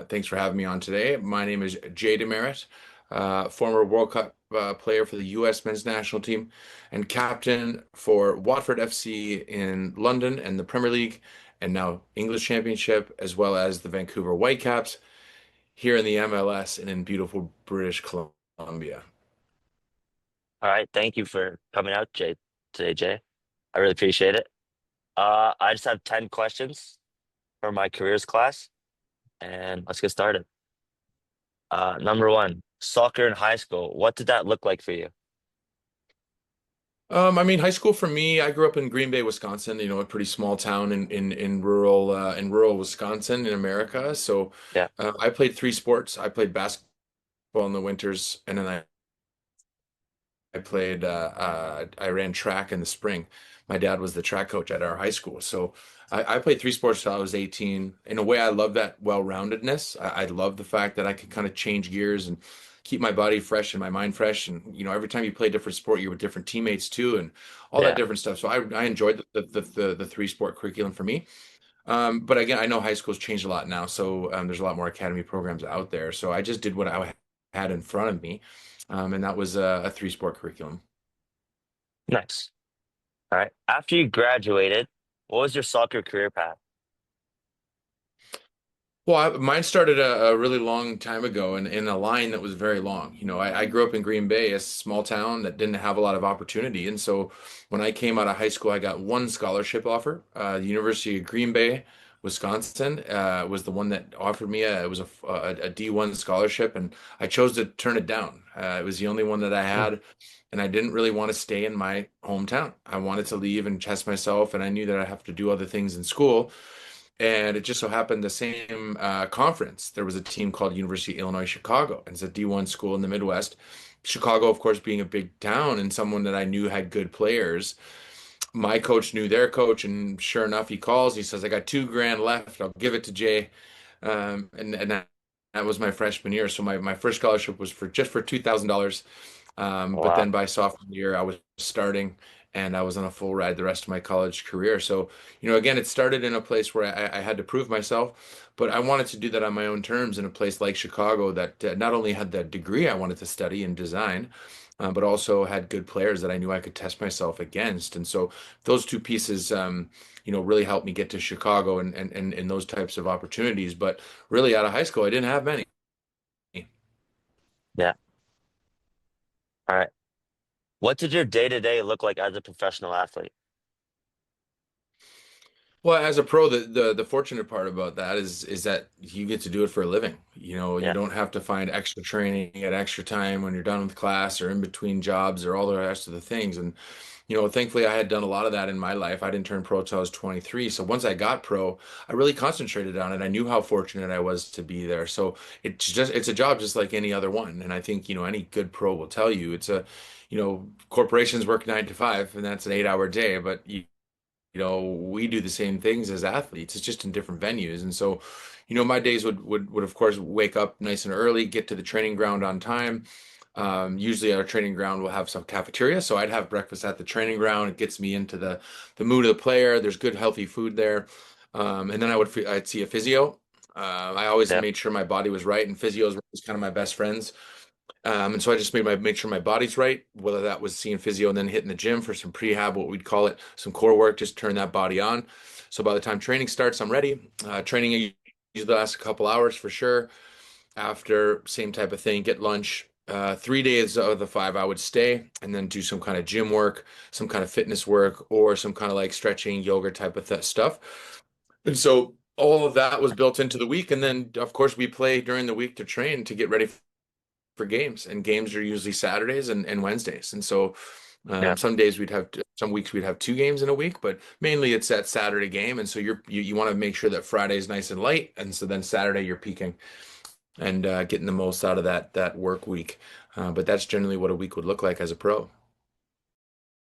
Thanks for having me on today. My name is Jay Demerit, former World Cup player for the U.S. men's national team and captain for Watford FC in London and the Premier League, and now English Championship, as well as the Vancouver Whitecaps here in the MLS and in beautiful British Columbia. All right, thank you for coming out, today, Jay. I really appreciate it. I just have 10 questions for my careers class, and let's get started. Number one, soccer in high school. What did that look like for you? High school for me, I grew up in Green Bay, Wisconsin, a pretty small town in rural Wisconsin in America. So Yeah. I played three sports. I played basketball in the winters, and then I ran track in the spring. My dad was the track coach at our high school. So I played three sports till I was 18. In a way, I love that well-roundedness. I love the fact that I could kind of change gears and keep my body fresh and my mind fresh. And, every time you play a different sport, you're with different teammates too, and all that Yeah. different stuff. So I enjoyed the three sport curriculum for me. But again, I know high school's changed a lot now. So there's a lot more academy programs out there. So I just did what I had in front of me. And that was a three sport curriculum. Nice. All right. After you graduated, what was your soccer career path? Well, mine started a really long time ago in a line that was very long. I grew up in Green Bay, a small town that didn't have a lot of opportunity. And so when I came out of high school, I got one scholarship offer. The University of Green Bay, Wisconsin, was the one that offered me it was a D1 scholarship, and I chose to turn it down. It was the only one that I Hmm. had, and I didn't really want to stay in my hometown. I wanted to leave and test myself, and I knew that I'd have to do other things in school. And it just so happened the same conference, there was a team called University of Illinois Chicago, and it's a D1 school in the Midwest. Chicago, of course, being a big town and someone that I knew had good players. My coach knew their coach, and sure enough, he calls. He says, "I got 2 grand left. I'll give it to Jay." And that was my freshman year. So my first scholarship was for $2,000. But Wow. then by sophomore year, I was starting and I was on a full ride the rest of my college career. So, again, it started in a place where I had to prove myself, but I wanted to do that on my own terms in a place like Chicago that not only had the degree I wanted to study in design, but also had good players that I knew I could test myself against. And so those two pieces, really helped me get to Chicago and those types of opportunities. But really, out of high school, I didn't have many. Yeah. All right. What did your day-to-day look like as a professional athlete? Well, as a pro, the fortunate part about that is that you get to do it for a living. You Yeah. don't have to find extra training at extra time when you're done with class or in between jobs or all the rest of the things. And, thankfully I had done a lot of that in my life. I didn't turn pro till I was 23. So once I got pro, I really concentrated on it. I knew how fortunate I was to be there. So it's a job just like any other one. And I think, any good pro will tell you corporations work 9 to 5 and that's an 8 hour day, but we do the same things as athletes. It's just in different venues. And so, my days would of course wake up nice and early, get to the training ground on time. Usually our training ground will have some cafeteria, so I'd have breakfast at the training ground. It gets me into the mood of the player. There's good healthy food there. And then I'd see a physio. I always Yeah. made sure my body was right, and physios was kind of my best friends. And so I just make sure my body's right, whether that was seeing physio and then hitting the gym for some prehab, what we'd call it, some core work, just turn that body on. So by the time training starts, I'm ready. Training usually lasts a couple hours for sure. After, same type of thing, get lunch. 3 days of the 5, I would stay and then do some kind of gym work, some kind of fitness work, or some kind of like stretching, yoga type of th stuff. And so all of that was built into the week. And then, of course, we play during the week to train to get ready for games, and games are usually Saturdays and Wednesdays. And so Yeah. some weeks we'd have 2 games in a week, but mainly it's that Saturday game. And so you want to make sure that Friday is nice and light, and so then Saturday you're peaking and getting the most out of that work week. But that's generally what a week would look like as a pro.